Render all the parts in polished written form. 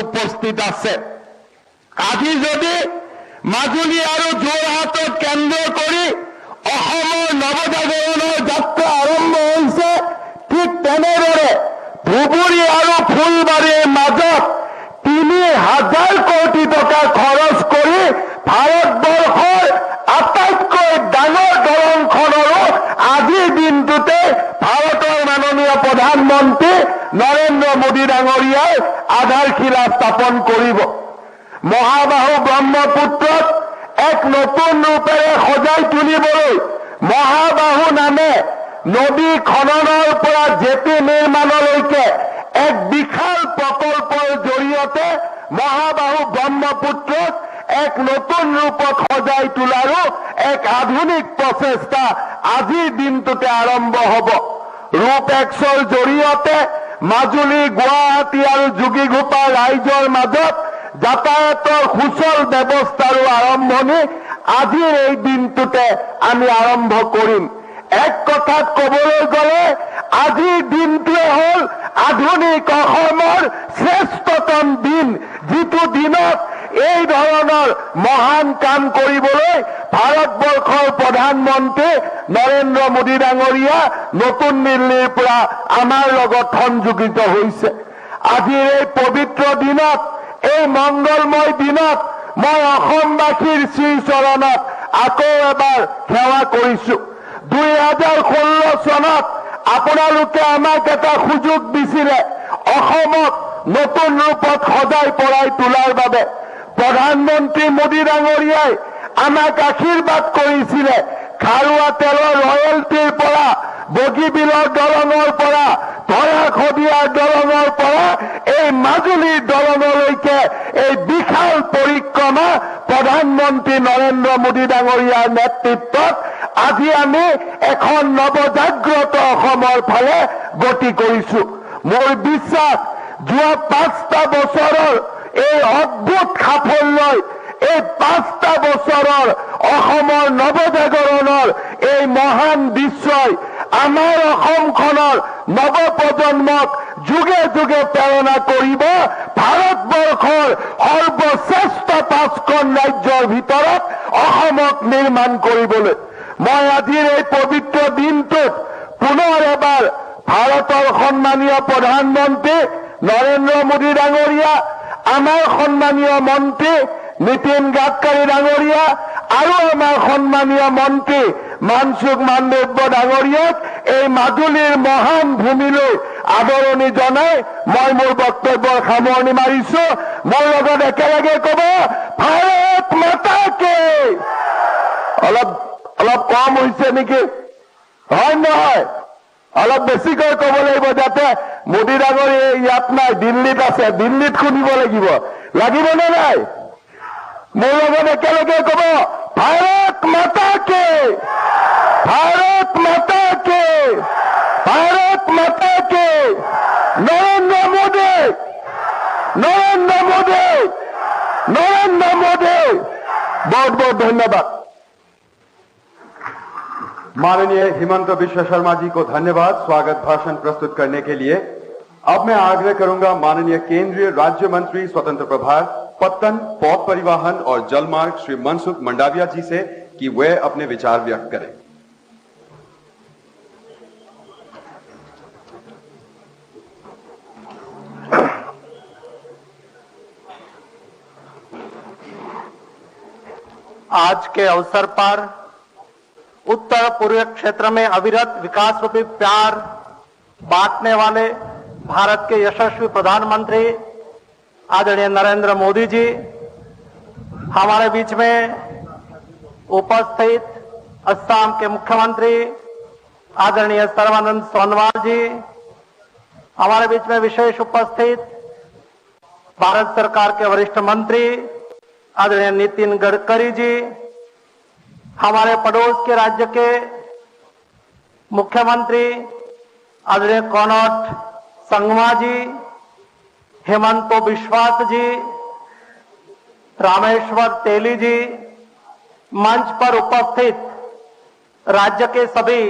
উপস্থিত আছে। আজি যদি মাজুলী আৰু যোৰহাটক কেন্দ্ৰ কৰি অসমৰ নৱজাগৰণৰ যাত্ৰা আৰম্ভ হৈছে, ঠিক তেনেদৰে ধুবুৰী আৰু ফুলবাৰীৰ মাজত ৩,০০০ কোটি টকা খৰচ কৰি ভাৰতবৰ্ষৰ আটাইতকৈ ডাঙৰ দলংখনৰো আজিৰ দিনটোতে ভাৰতৰ মাননীয় প্ৰধানমন্ত্ৰী নৰেন্দ্ৰ মোদী ডাঙৰীয়াই আধাৰশিলা স্থাপন কৰিব। মহাবাহু ব্ৰহ্মপুত্ৰক এক নতুন ৰূপেৰে সজাই তুলিবলৈ মহাবাহু নামে নদী খননৰ পৰা জেটি নিৰ্মাণলৈকে এক বিশাল প্ৰকল্পৰ জৰিয়তে মহাবাহু ব্ৰহ্মপুত্ৰক এক নতুন ৰূপত সজাই তোলাৰো এক আধুনিক প্ৰচেষ্টা আজিৰ দিনটোতে আৰম্ভ হ'ব। ৰূপ এক্সৰ জৰিয়তে মাজুলী, গুৱাহাটী আৰু যোগীঘোপা ৰাইজৰ মাজত যাতায়াতৰ সুচল ব্যৱস্থাৰো আৰম্ভণি আজিৰ এই দিনটোতে আমি আৰম্ভ কৰিম। এক কথাত ক'বলৈ গ'লে আজিৰ দিনটোৱে হ'ল আধুনিক অসমৰ শ্ৰেষ্ঠতম দিন, যিটো দিনত এই ধৰণৰ মহান কাম কৰিবলৈ ভাৰতবৰ্ষৰ প্ৰধানমন্ত্ৰী নৰেন্দ্ৰ মোদী ডাঙৰীয়া নতুন দিল্লীৰ পৰা আমাৰ লগত সংযোজিত হৈছে। আজিৰ এই পবিত্ৰ দিনত, এই মংগলময় দিনত মই অসমবাসীৰ শ্ৰীচৰণত আকৌ এবাৰ সেৱা কৰিছো। 2016 চনত আপোনালোকে আমাক এটা সুযোগ দিছিলে অসমক নতুন ৰূপত সজাই পৰাই তোলাৰ বাবে। প্ৰধানমন্ত্ৰী মোদী ডাঙৰীয়াই আমাক আশীৰ্বাদ কৰিছিলে খাৰুৱা তেলৰ ৰয়েলটিৰ পৰা, বগীবিলৰ দলঙৰ পৰা, ধৰাশদিয়াৰ দলঙৰ পৰা এই মাজুলীৰ দলঙলৈকে এই বিশাল পৰিক্ৰমা প্ৰধানমন্ত্ৰী নৰেন্দ্ৰ মোদী ডাঙৰীয়াৰ নেতৃত্বত আজি আমি এখন নৱজাগ্ৰত অসমৰ ফালে গতি কৰিছো। মোৰ বিশ্বাস যোৱা 5টা বছৰৰ এই অদ্ভুত সাফল্যই, এই 5টা বছৰৰ অসমৰ নৱজাগৰণৰ এই মহান দৃশ্যই আমাৰ অসমখনৰ নৱপ্ৰজন্মক যুগে যুগে প্ৰেৰণা কৰিব ভাৰতবৰ্ষৰ সৰ্বশ্ৰেষ্ঠ 5খন ৰাজ্যৰ ভিতৰত অসমক নিৰ্মাণ কৰিবলৈ। মই আজিৰ এই পবিত্ৰ দিনটোত পুনৰ এবাৰ ভাৰতৰ সন্মানীয় প্ৰধানমন্ত্ৰী নৰেন্দ্ৰ মোদী ডাঙৰীয়া, আমাৰ সন্মানীয় মন্ত্ৰী নীতিন গাডকাৰী ডাঙৰীয়া আৰু আমাৰ সন্মানীয় মন্ত্ৰী মনসুখ মাণ্ডব্য ডাঙৰীয়াক এই মাজুলীৰ মহান ভূমিলৈ আদৰণি জনাই মই মোৰ বক্তব্যৰ সামৰণি মাৰিছো। মোৰ লগত একেলগে ক'ব, ভাৰত মাতা কি। অলপ কম হৈছে নেকি? হয় নহয়? অলপ বেছিকৈ ক'ব লাগিব, যাতে মোদী ডাঙৰীয়া ইয়াত নাই, দিল্লীত আছে, দিল্লীত শুনিব লাগিব। লাগিবনে নাই? মোৰ লগত একেলগে ক'ব, ভাৰত মাতা কি, ভাৰত মাতা কি, ভাৰত মাতা কি, নৰেন্দ্ৰ মোদী, নৰেন্দ্ৰ মোদী, নরেন্দ্র मोदी। बहुत बहुत धन्यवाद। माननीय हिमंत बिश्व शर्मा जी को धन्यवाद स्वागत भाषण प्रस्तुत करने के लिए। अब मैं आग्रह करूंगा माननीय केंद्रीय राज्य मंत्री स्वतंत्र प्रभार पत्तन, पौध परिवहन और जलमार्ग श्री मनसुख मंडाविया जी से कि वे अपने विचार व्यक्त करें। आज के अवसर पर उत्तर पूर्वी क्षेत्र में अविरत विकास रूपी प्यार बांटने वाले भारत के यशस्वी प्रधानमंत्री आदरणीय नरेंद्र मोदी जी हमारे बीच में उपस्थित, असम के मुख्यमंत्री आदरणीय सर्बानंद सोनोवाल जी हमारे बीच में विशेष उपस्थित, भारत सरकार के वरिष्ठ मंत्री आदरणीय नितिन गडकरी जी, हमारे पड़ोस के राज्य के मुख्यमंत्री आदरणीय कनॉट संगमा जी, हेमंत बिश्वास जी, रामेश्वर तेली जी, मंच पर उपस्थित राज्य के सभी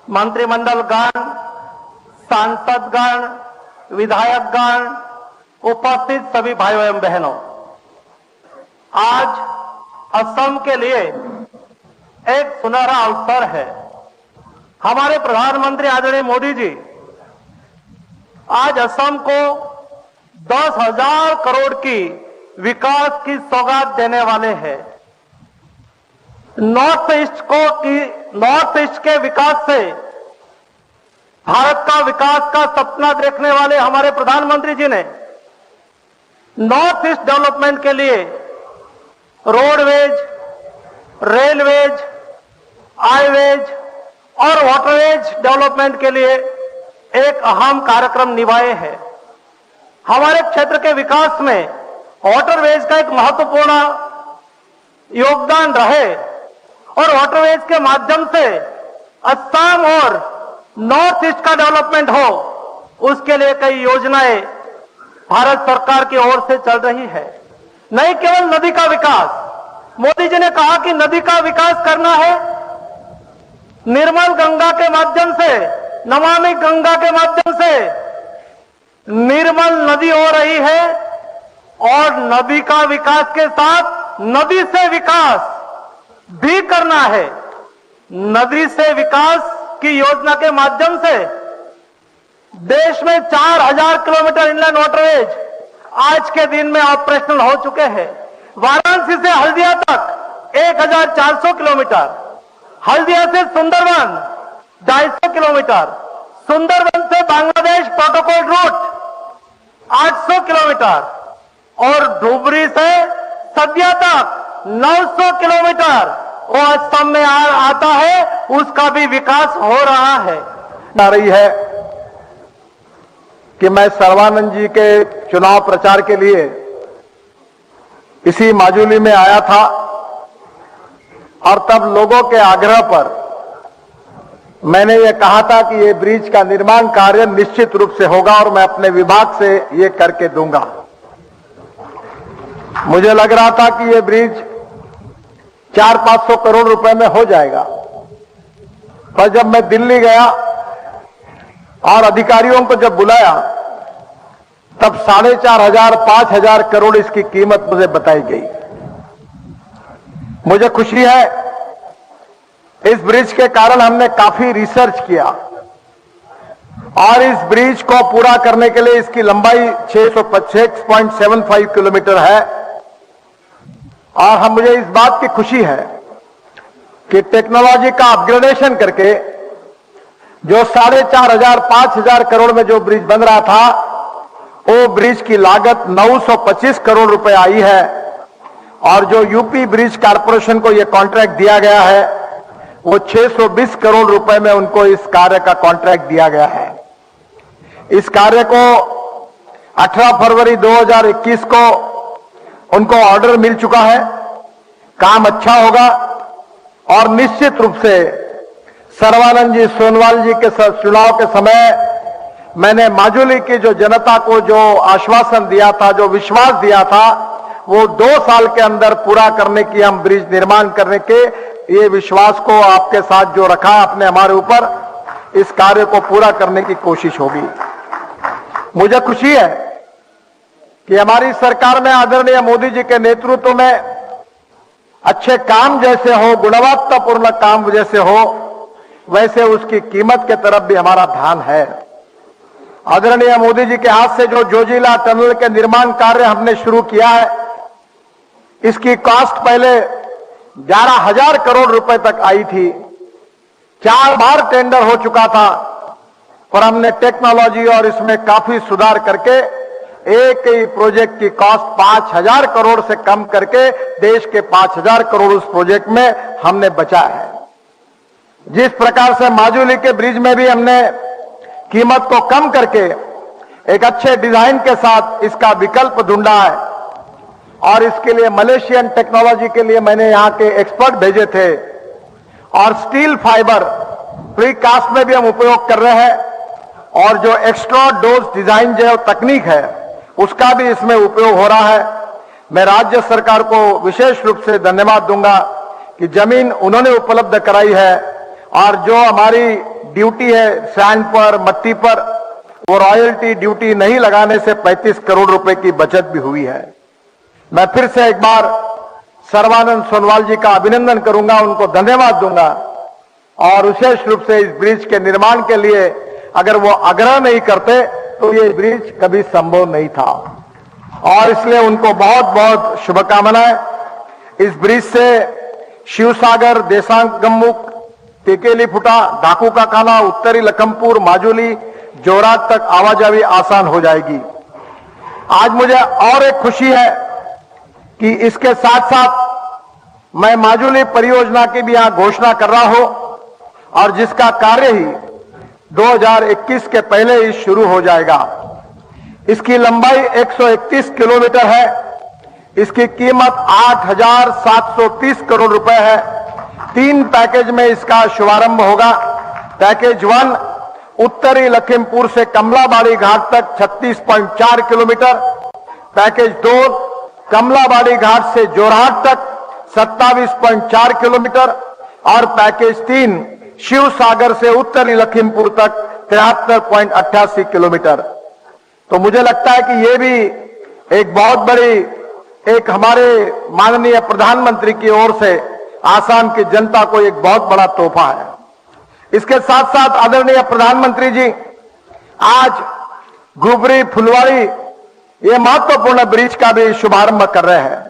मंत्रिमंडल गण, सांसदगण, विधायकगण उपस्थित सभी भाइयों एवं बहनों, आज असम के लिए एक सुनहरा अवसर है। हमारे प्रधानमंत्री आदरणीय मोदी जी आज असम को 10,000 करोड़ की विकास की सौगात देने वाले हैं। नॉर्थ ईस्ट के विकास से भारत का विकास का सपना देखने वाले हमारे प्रधानमंत्री जी ने नॉर्थ ईस्ट डेवलपमेंट के लिए रोडवेज, रेलवेज, हाईवेज और वाटरवेज डेवलपमेंट के लिए एक अहम कार्यक्रम निभाए हैं। हमारे क्षेत्र के विकास में वाटरवेज का एक महत्वपूर्ण योगदान रहे और वाटरवेज के माध्यम से असम और नॉर्थ ईस्ट का डेवलपमेंट हो, उसके लिए कई योजनाएं भारत सरकार की ओर से चल रही है। नहीं केवल नदी का विकास, मोदी जी ने कहा कि नदी का विकास करना है, निर्मल गंगा के माध्यम से, नमामि गंगा के माध्यम से निर्मल नदी हो रही है और नदी का विकास के साथ नदी से विकास भी करना है। नदी से विकास की योजना के माध्यम से देश में 4,000 किलोमीटर इनलैंड वाटरवेज आज के दिन में ऑपरेशनल हो चुके हैं। वाराणसी से हल्दिया तक 1,400 किलोमीटर, हल्दिया से सुंदरवन 250 किलोमीटर, सुंदरवन से बांग्लादेश प्रोटोकॉल रूट 800 किलोमीटर और धुबरी से सदिया तक 900 किलोमीटर वो असम में आता है, उसका भी विकास हो रहा है। आ रही है कि मैं सर्बानंद जी के चुनाव प्रचार के लिए इसी माजुली में आया था और तब लोगों के आग्रह पर मैंने ये कहा था कि ये ब्रिज का निर्माण कार्य निश्चित रूप से होगा और मैं अपने विभाग से ये करके दूंगा। मुझे लग रहा था कि ये ब्रिज 400-500 करोड़ रुपए में हो जाएगा, पर जब मैं दिल्ली गया और अधिकारियों को जब बुलाया तब 4,500-5,000 करोड़ इसकी कीमत मुझे बताई गई। मुझे खुशी है, इस ब्रिज के कारण हमने काफी रिसर्च किया और इस ब्रिज को पूरा करने के लिए इसकी लंबाई 6.75 किलोमीटर है और मुझे इस बात की खुशी है कि टेक्नोलॉजी का अपग्रेडेशन करके जो 4,500-5,000 करोड़ में जो ब्रिज बन रहा था, वो ब्रिज की लागत 925 करोड़ रुपए आई है और जो यूपी ब्रिज कारपोरेशन को यह कॉन्ट्रैक्ट दिया गया है वो 620 करोड़ रुपए में उनको इस कार्य का कॉन्ट्रैक्ट दिया गया है। इस कार्य को 18 फरवरी 2021 को उनको ऑर्डर मिल चुका है। काम अच्छा होगा और निश्चित रूप से सर्बानंद जी सोनवाल जी के चुनाव के समय मैंने माजुली की जो जनता को जो आश्वासन दिया था, जो विश्वास दिया था, वो 2 साल के अंदर पूरा करने की, हम ब्रिज निर्माण करने के ये विश्वास को आपके साथ जो रखा आपने हमारे ऊपर, इस कार्य को पूरा करने की कोशिश होगी। मुझे खुशी है कि हमारी सरकार में आदरणीय मोदी जी के नेतृत्व में अच्छे काम जैसे हो, गुणवत्तापूर्ण काम जैसे हो, वैसे उसकी कीमत के तरफ भी हमारा ध्यान है। आदरणीय मोदी जी के हाथ से जो जोजिला टनल के निर्माण कार्य हमने शुरू किया है, इसकी कॉस्ट पहले 11,000 करोड़ रुपए तक आई थी। 4 बार टेंडर हो चुका था, पर हमने टेक्नोलॉजी और इसमें काफी सुधार करके एक ही प्रोजेक्ट की कॉस्ट 5,000 करोड़ से कम करके देश के 5,000 करोड़ उस प्रोजेक्ट में हमने बचाया है। जिस प्रकार से माजुली के ब्रिज में भी हमने कीमत को कम करके एक अच्छे डिजाइन के साथ इसका विकल्प ढूंढा है और इसके लिए मलेशियन टेक्नोलॉजी के लिए मैंने यहां के एक्सपर्ट भेजे थे और स्टील फाइबर प्रीकास्ट में भी हम उपयोग कर रहे हैं और जो एक्स्ट्रा डोज डिजाइन जो तकनीक है उसका भी इसमें उपयोग हो रहा है। मैं राज्य सरकार को विशेष रूप से धन्यवाद दूंगा कि जमीन उन्होंने उपलब्ध कराई है और जो हमारी ड्यूटी है सैंड पर, मट्टी पर, वो रॉयल्टी ड्यूटी नहीं लगाने से 35 करोड़ रुपए की बचत भी हुई है। मैं फिर से एक बार सर्बानंद सोनवाल जी का अभिनंदन करूंगा, उनको धन्यवाद दूंगा और विशेष रूप से इस ब्रिज के निर्माण के लिए अगर वो आग्रह नहीं करते तो ये ब्रिज कभी संभव नहीं था और इसलिए उनको बहुत बहुत शुभकामनाएं। इस ब्रिज से शिवसागर, देसांग गम्मुख, टेकेली फुटा, डाकू का खाना, उत्तरी लखनपुर, माजुली, जोराट तक आवाजाही आसान हो जाएगी। आज मुझे और एक खुशी है कि इसके साथ साथ मैं माजुली परियोजना की भी यहां घोषणा कर रहा हूं और जिसका कार्य ही 2021 के पहले ही शुरू हो जाएगा। इसकी लंबाई 131 किलोमीटर है। इसकी कीमत 8,730 करोड़ रुपए है। 3 पैकेज में इसका शुभारंभ होगा। पैकेज 1 उत्तरी लखीमपुर से कमलाबाड़ी घाट तक 36.4 किलोमीटर, पैकेज 2 कमलाबाड़ी घाट से जोरहाट तक 27.4 किलोमीटर और पैकेज 3 शिव सागर से उत्तरी लखीमपुर तक 73.88 किलोमीटर। तो मुझे लगता है कि ये भी एक बहुत बड़ी एक हमारे माननीय प्रधानमंत्री की ओर से आसाम की जनता को एक बहुत बड़ा तोहफा है। इसके साथ साथ आदरणीय प्रधानमंत्री जी आज गुबरी फुलवाड़ी ये महत्वपूर्ण ब्रिज का भी शुभारंभ कर रहे हैं।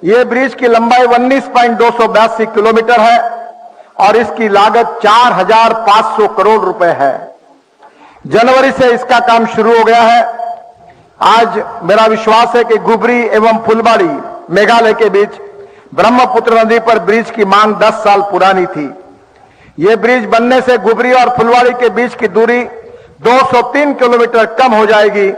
ये ब्रिज की लंबाई 19.282 किलोमीटर है और इसकी लागत 4,500 करोड़ रुपए है। जनवरी से इसका काम शुरू हो गया है। आज मेरा विश्वास है कि गुबरी एवं फुलबाड़ी मेघालय के बीच ब्रह्मपुत्र नदी पर ब्रिज की मांग 10 साल पुरानी थी। यह ब्रिज बनने से गुबरी और फुलबाड़ी के बीच की दूरी 203 किलोमीटर कम हो जाएगी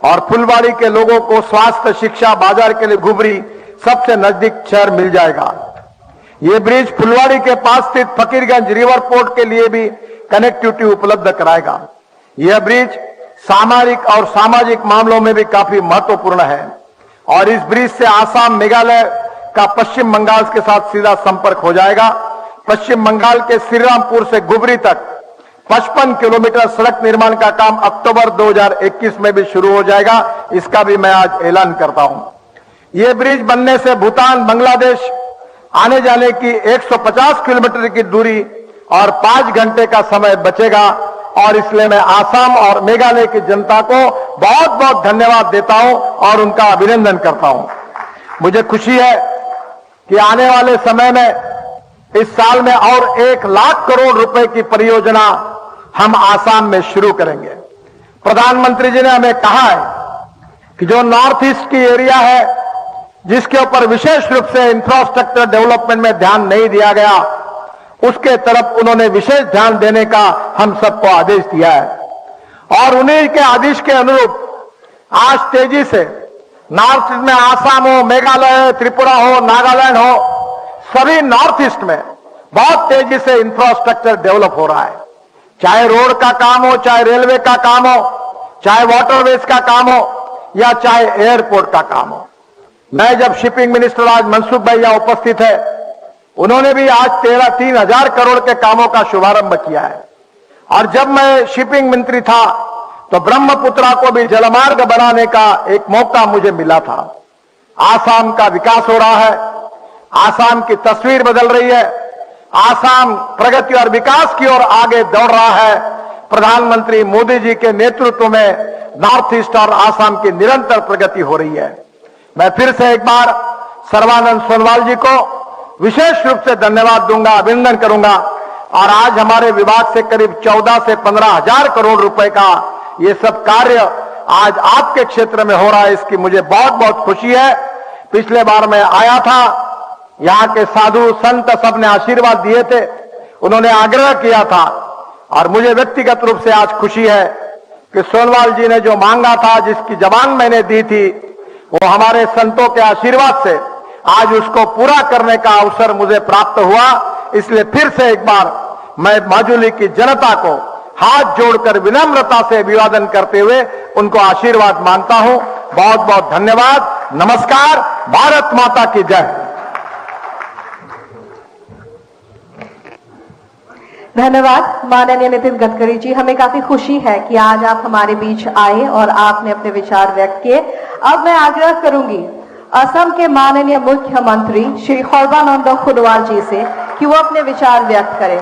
और फुलबाड़ी के लोगों को स्वास्थ्य, शिक्षा, बाजार के लिए गुबरी सबसे नजदीक शहर मिल जाएगा। यह ब्रिज फुलवाड़ी के पास स्थित फकीरगंज रिवर पोर्ट के लिए भी कनेक्टिविटी उपलब्ध कराएगा। यह ब्रिज सामरिक और सामाजिक मामलों में भी काफी महत्वपूर्ण है और इस ब्रिज से आसाम, मेघालय का पश्चिम बंगाल के साथ सीधा संपर्क हो जाएगा। पश्चिम बंगाल के श्रीरामपुर से गुबरी तक 55 किलोमीटर सड़क निर्माण का काम अक्टूबर 2021 में भी शुरू हो जाएगा। इसका भी मैं आज ऐलान करता हूं। यह ब्रिज बनने से भूटान, बांग्लादेश आने जाने की 150 किलोमीटर की दूरी और 5 घंटे का समय बचेगा और इसलिए मैं आसाम और मेघालय की जनता को बहुत बहुत धन्यवाद देता हूं और उनका अभिनंदन करता हूं। मुझे खुशी है कि आने वाले समय में इस साल में और 1 लाख करोड़ रुपए की परियोजना हम आसाम में शुरू करेंगे। प्रधानमंत्री जी ने हमें कहा है कि जो नॉर्थ ईस्ट की एरिया है जिसके ऊपर विशेष रूप से इंफ्रास्ट्रक्चर डेवलपमेंट में ध्यान नहीं दिया गया, उसके तरफ उन्होंने विशेष ध्यान देने का हम सबको आदेश दिया है और उन्हीं के आदेश के अनुरूप आज तेजी से नॉर्थ ईस्ट में आसाम हो, मेघालय, त्रिपुरा हो, नागालैंड हो, सभी नॉर्थ ईस्ट में बहुत तेजी से इंफ्रास्ट्रक्चर डेवलप हो रहा है। चाहे रोड का काम हो, चाहे रेलवे का काम हो, चाहे वाटरवेज का काम हो या चाहे एयरपोर्ट का काम हो। मैं जब शिपिंग मिनिस्टर आज मनसुख भाई यहां उपस्थित है, उन्होंने भी आज 3,000 करोड़ के कामों का शुभारंभ किया है और जब मैं शिपिंग मंत्री था तो ब्रह्मपुत्रा को भी जलमार्ग बनाने का एक मौका मुझे मिला था। आसाम का विकास हो रहा है, आसाम की तस्वीर बदल रही है, आसाम प्रगति और विकास की ओर आगे दौड़ रहा है। प्रधानमंत्री मोदी जी के नेतृत्व में नॉर्थ ईस्ट और आसाम की निरंतर प्रगति हो रही है। मैं फिर से एक बार सर्बानंद सोनवाल जी को विशेष रूप से धन्यवाद दूंगा, अभिनंदन करूंगा और आज हमारे विभाग से करीब 14 से 15,000 करोड़ रुपए का ये सब कार्य आज आपके क्षेत्र में हो रहा है, इसकी मुझे बहुत बहुत खुशी है। पिछले बार मैं आया था, यहाँ के साधु संत सबने आशीर्वाद दिए थे, उन्होंने आग्रह किया था और मुझे व्यक्तिगत रूप से आज खुशी है कि सोनवाल जी ने जो मांगा था, जिसकी जबान मैंने दी थी, वो हमारे संतों के आशीर्वाद से आज उसको पूरा करने का अवसर मुझे प्राप्त हुआ। इसलिए फिर से एक बार मैं माजुली की जनता को हाथ जोड़कर विनम्रता से अभिवादन करते हुए उनको आशीर्वाद मांगता हूं। बहुत बहुत धन्यवाद। नमस्कार। भारत माता की जय। धन्यवाद माननीय नितिन गडकरी जी। हमें काफी खुशी है कि आज आप हमारे बीच आए और आपने अपने विचार व्यक्त किए। अब मैं आग्रह करूंगी असम के माननीय मुख्यमंत्री श्री सर्बानंद सोनोवाल जी से कि वो अपने विचार व्यक्त करें।